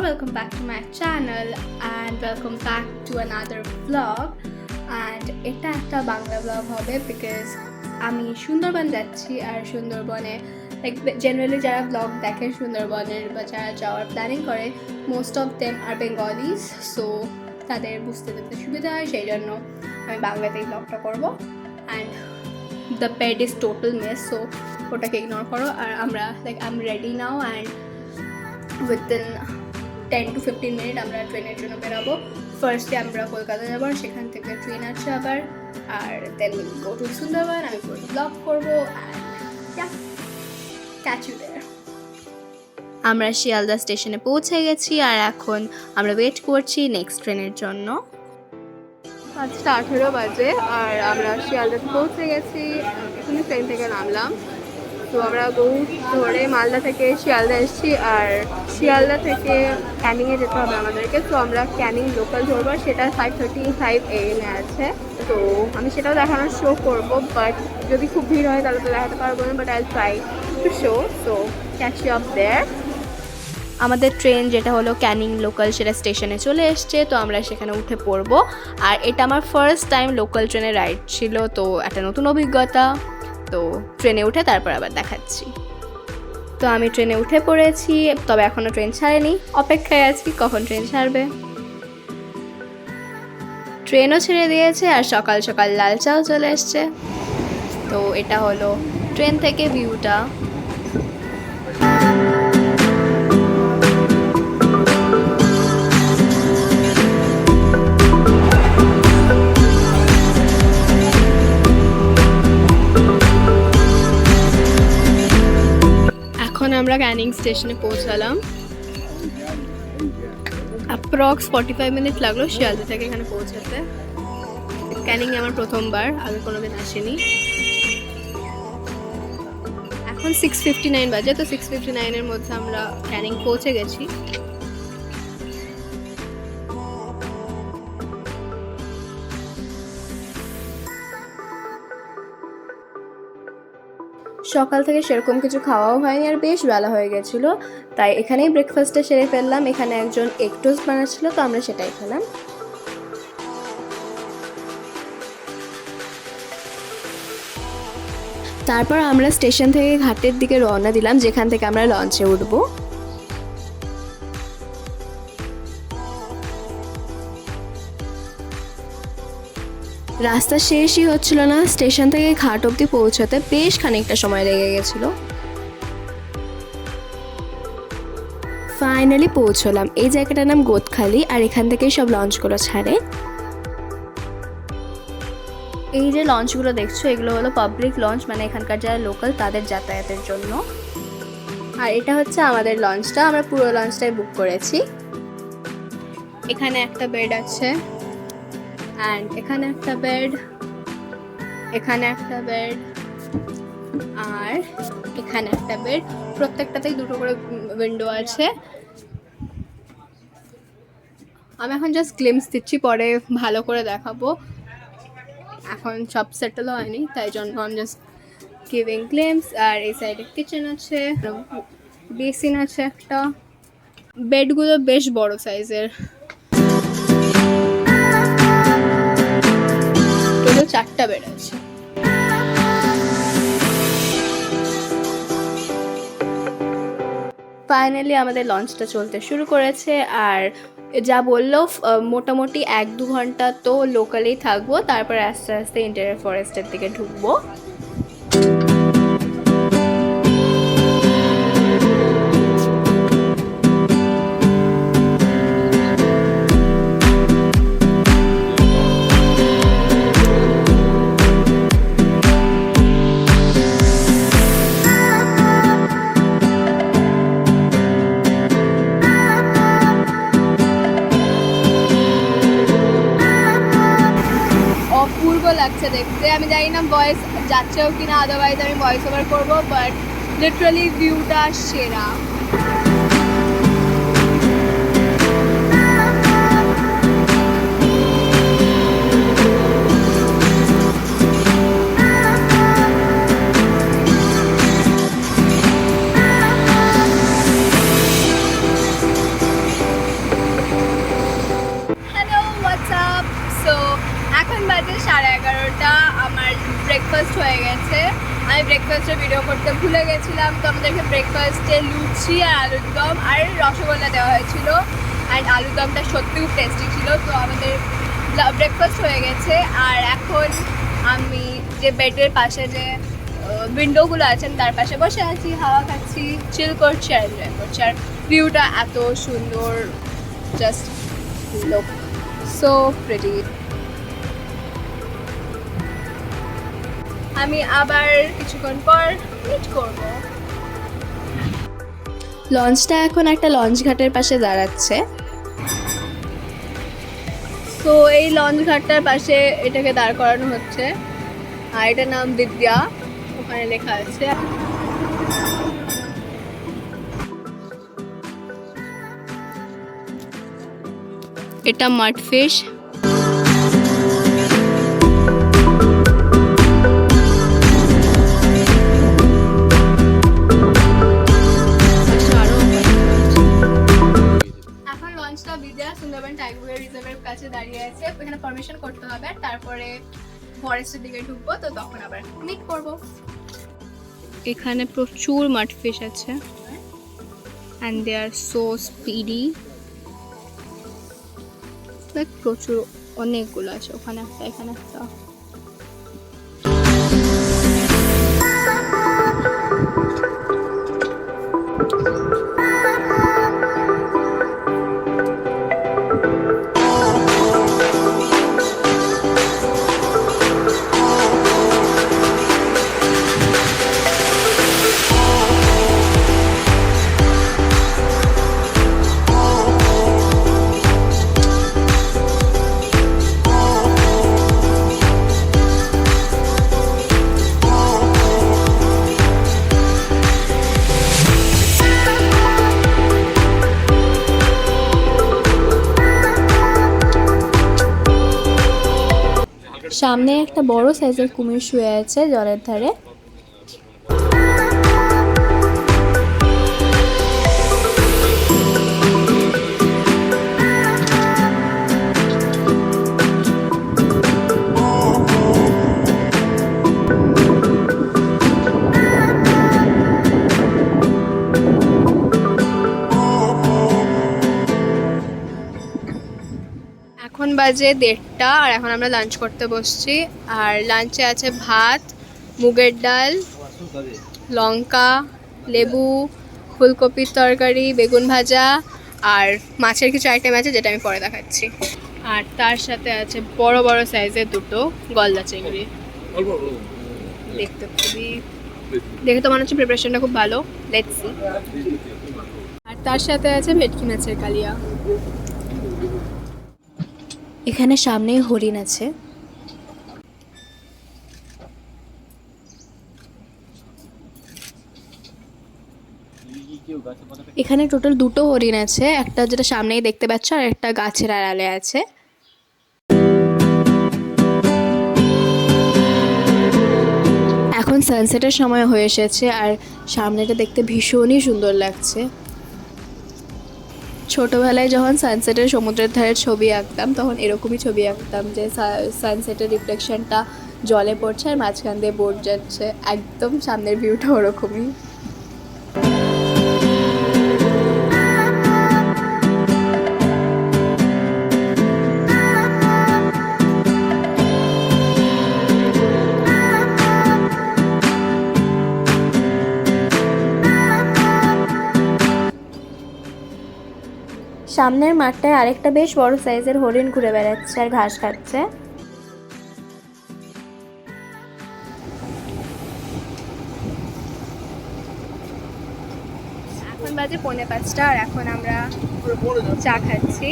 welcome back to my channel and welcome back to another vlog. And এটা একটা Bangla vlog হবে because আমি সুন্দরবন যাচ্ছি আর সুন্দরবনে like generally যারা vlog দেখে সুন্দরবনের বা যারা যাওয়ার প্ল্যানিং করে most of them are Bengalis, so তাদের বুঝতে সুবিধা হয়, সেই জন্য আমি বাংলাতেই vlogটা করব. And the bed is total mess, so ওটাকে ইগনোর করো. আর আমরা I'm ready now and within 10 to 15 minutes আমরা ট্রেনের জন্য বেরাবো. ফার্স্টে আমরা কলকাতা যাব, সেখান থেকে ট্রেন আছে আবার, আর then will go to Sundarban. আমি পুরো ব্লগ করবো and yeah, catch you there. আমরা শিয়ালদা স্টেশনে পৌঁছে গেছি আর এখন আমরা ওয়েট করছি নেক্সট ট্রেনের জন্য. 5:18 বাজে আর আমরা শিয়ালদাতে পৌঁছে গেছি. এখানে ট্রেন থেকে নামলাম. তো আমরা বহুত ধরে মালদা থেকে শিয়ালদা এসেছি আর শিয়ালদা থেকে ক্যানিংয়ে যেতে হবে আমাদেরকে. তো আমরা ক্যানিং লোকাল ধরবো, সেটা 5:35 AM আছে. তো আমি সেটাও দেখানোর শো করবো, বাট যদি খুব ভিড় হয় তাহলে তো দেখাতে পারবো না, but I try to show. So catch you up there. আমাদের ট্রেন যেটা হলো ক্যানিং লোকাল, সেটা স্টেশনে চলে এসছে. তো আমরা সেখানে উঠে পড়বো. আর এটা আমার ফার্স্ট টাইম লোকাল ট্রেনে রাইড ছিল, তো একটা নতুন অভিজ্ঞতা. তো ট্রেনে উঠে তারপর আবার দেখাচ্ছি. তো আমি ট্রেনে উঠে পড়েছি, তবে এখনও ট্রেন ছাড়েনি, অপেক্ষায় আছি কখন ট্রেন ছাড়বে. ট্রেনও ছেড়ে দিয়েছে আর সকাল সকাল লাল চাও চলে এসছে. তো এটা হলো ট্রেন থেকে ভিউটা. এখন আমরা ক্যানিং স্টেশনে পৌঁছালাম. অ্যাপ্রক্স 45 মিনিট লাগলো শিয়ালদা থেকে এখানে পৌঁছাতে. ক্যানিং আমার প্রথমবার, আগে কোনোদিন আসেনি. এখন 6:59 বাজে. তো 6:59 মধ্যে আমরা ক্যানিং পৌঁছে গেছি. সকাল থেকে সেরকম কিছু খাওয়াও হয়নি আর বেশ বেলা হয়ে গেছিলো, তাই এখানেই ব্রেকফাস্টটা সেরে ফেললাম. এখানে একজন এগ টোস্ট বানাচ্ছিল, তো আমরা সেটাই খেলাম. তারপর আমরা স্টেশন থেকে ঘাটের দিকে রওনা দিলাম, যেখান থেকে আমরা লঞ্চে উঠবো. রাস্তা শেষই হচ্ছিল না, স্টেশন থেকে ঘাট অবধি পৌঁছাতে বেশ খানিকটা সময় লেগে গেছিল. ফাইনালি পৌঁছলাম. এই জায়গাটার নাম গোদখালি আর এখান থেকেই সব লঞ্চগুলো ছাড়ে. এই যে লঞ্চগুলো দেখছো, এগুলো হলো পাবলিক লঞ্চ, মানে এখানকার যারা লোকাল তাদের যাতায়াতের জন্য. আর এটা হচ্ছে আমাদের লঞ্চটা, আমরা পুরো লঞ্চটাই বুক করেছি. এখানে একটা বেড আছে, অ্যান্ড এখানে একটা বেড, এখানে একটা বেড, আর এখানে একটা বেড. প্রত্যেকটাতেই দুটো করে উইন্ডো আছে. আমি এখন জাস্ট গ্লিমস দিচ্ছি, পরে ভালো করে দেখাবো. এখন সব সেটেল হয়নি, তাই জন্য আমি জাস্ট গিভিং গ্লিমস. আর এই সাইডে কিচেন আছে, বেসিন আছে একটা. বেডগুলো বেশ বড় সাইজের, 4টা বেড আছে. ফাইনালি আমাদের লঞ্চটা চলতে শুরু করেছে. আর যা বললো মোটামুটি 1-2 ঘন্টা তো লোকালেই থাকবো, তারপর আস্তে আস্তে ইন্টেরিয়র ফরেস্টের দিকে ঢুকবো. লাগছে দেখতে. আমি জানি না ভয়েস যাচ্ছেও কিনা, আদারওয়াইজ আমি ভয়েস ওভার করবো, বাট লিটারালি ভিউটা সেরা. বাজে 11:30, আমার ব্রেকফাস্ট হয়ে গেছে। আমি ব্রেকফাস্টের ভিডিও করতে ভুলে গেছিলাম, তো আমাদেরকে ব্রেকফাস্টে লুচি আর আলুর দম আর রসগোল্লা দেওয়া হয়েছিল। অ্যান্ড আলুর দমটা সত্যি খুব টেস্টি ছিল। তো আমাদের ব্রেকফাস্ট হয়ে গেছে। আর এখন আমি যে বেডের পাশে যে উইন্ডোগুলো আছেন তার পাশে বসে আছি, হাওয়া খাচ্ছি, চিল করছি আর এনজয় করছি। আর ভিউটা এত সুন্দর, জাস্ট লুক সো প্রিটি। আমি আবার কিছুক্ষণ পর মিট করব। লঞ্চটা এখন একটা লঞ্চ ঘাটের পাশে দাঁড়াচ্ছে। তো এই লঞ্চ ঘাটটার পাশে এটাকে দাঁড় করানো হচ্ছে। আর এটার নাম বিদ্যা, ওখানে লেখা আছে। এটা মাড ফিশ। বিদ্যা সুন্দরবন টাইগার রিজার্ভের কাছে দাঁড়িয়ে আছে। এখানে পারমিশন করতে হবে, তারপরে ফরেস্টের দিকে ঢুকবো, তো তখন আবার মিট করব। এখানে প্রচুর মাড ফিশ আছে and they are so speedy, like প্রচুর, অনেকগুলো আছে। ওখানে একটা, এখানে একটা। সামনে একটা বড় সাইজের কুমির শুয়ে আছে জলের ধারে। এখন বাজে 1:30 আর এখন আমরা লাঞ্চ করতে বসছি। আর লাঞ্চে আছে ভাত, মুগের ডাল, লঙ্কা, লেবু, ফুলকপির তরকারি, বেগুন ভাজা আর মাছের কিছু আইটেম আছে যেটা আমি পরে দেখাচ্ছি। আর তার সাথে আছে বড় বড় সাইজের দুটো গলদা চিংড়ি। দেখে তো মনে হচ্ছে প্রিপারেশনটা খুব ভালো, লেটস সি। আর তার সাথে আছে ভেটকি মাছের কালিয়া। এখানে সামনেই হরিণ আছে। এখানে টোটাল দুটো হরিণ আছে, একটা যেটা সামনেই দেখতে পাচ্ছ আর একটা গাছের আড়ালে আছে। এখন সানসেটের সময় হয়ে এসেছে আর সামনেটা দেখতে ভীষণই সুন্দর লাগছে। ছোটোবেলায় যখন সানসেটের সমুদ্রের ধারে ছবি আঁকতাম তখন এরকমই ছবি আঁকতাম, যে সানসেটের রিফ্লেকশনটা জলে পড়ছে আর মাঝখান দিয়ে বোট যাচ্ছে। একদম সামনের ভিউটা ওরকমই। সামনের মাঠটায় আরেকটা বেশ বড় সাইজের হরিণ ঘুরে বেড়াচ্ছে আর ঘাস খাচ্ছে। এখন বাজে 4:45 আর এখন আমরা চা খাচ্ছি।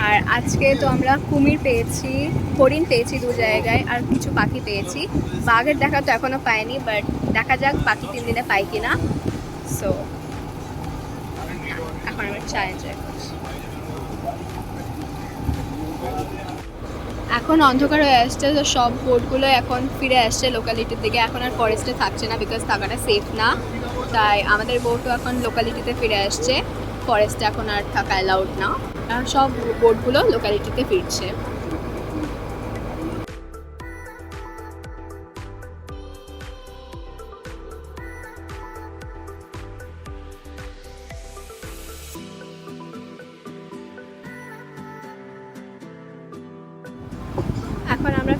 আর আজকে তো আমরা কুমির পেয়েছি, হরিণ পেয়েছি 2 জায়গায়, আর কিছু পাখি পেয়েছি। বাঘের দেখা তো এখনো পাইনি, বাট দেখা যাক বাকি 3 দিনে পাই কিনা। সো এখন আমরা চা এনজয় করছি। এখন অন্ধকার হয়ে আসছে, তো সব বোটগুলো এখন ফিরে আসছে লোকালিটির দিকে। এখন আর ফরেস্টে থাকছে না, বিকজ থাকাটা সেফ না। তাই আমাদের বোটও এখন লোকালিটিতে ফিরে আসছে, ফরেস্টে এখন আর থাকা অ্যালাউড না। সব বোটগুলো লোকালিটিতে ফিরছে।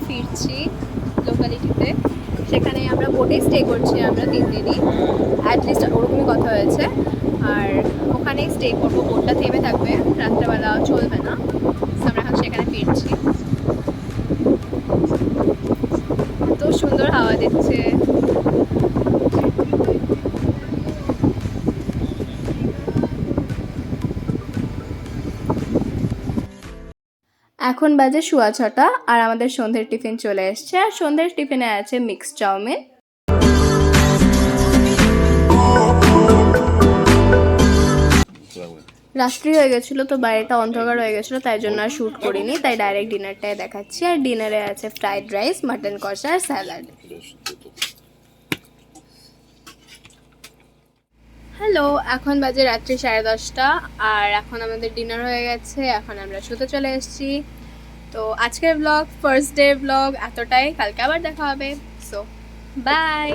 ফিরছি লোকালিটিতে। সেখানে আমরা বোটে স্টে করছি, আমরা 3 দিনই অ্যাটলিস্ট ওরকমই কথা হয়েছে। আর ওখানেই স্টে করবো, বোটটা থেমে থাকবে, রাত্রেবেলা চলবে না। আমরা এখন সেখানে ফিরছি। এত সুন্দর হাওয়া দিচ্ছে। এখন বাজে 6:15 আর আমাদের সন্ধ্যের টিফিন চলে এসছে। আর সন্ধ্যের টিফিনে আছে মিক্সড চাউমিন। রাত্রি হয়ে গেছিলো, তো বাইরেটা অন্ধকার হয়ে গেছিলো, তাই জন্য আর শ্যুট করিনি, তাই ডাইরেক্ট ডিনারটাই দেখাচ্ছি। আর ডিনারে আছে ফ্রাইড রাইস, মাটন কষা আর স্যালাড। হ্যালো, এখন বাজে রাত্রি 10:30 আর এখন আমাদের ডিনার হয়ে গেছে, এখন আমরা শুতে চলে এসেছি। তো আজকের ব্লগ, ফার্স্ট ডে ব্লগ এতটাই। কালকে আবার দেখা হবে। So by.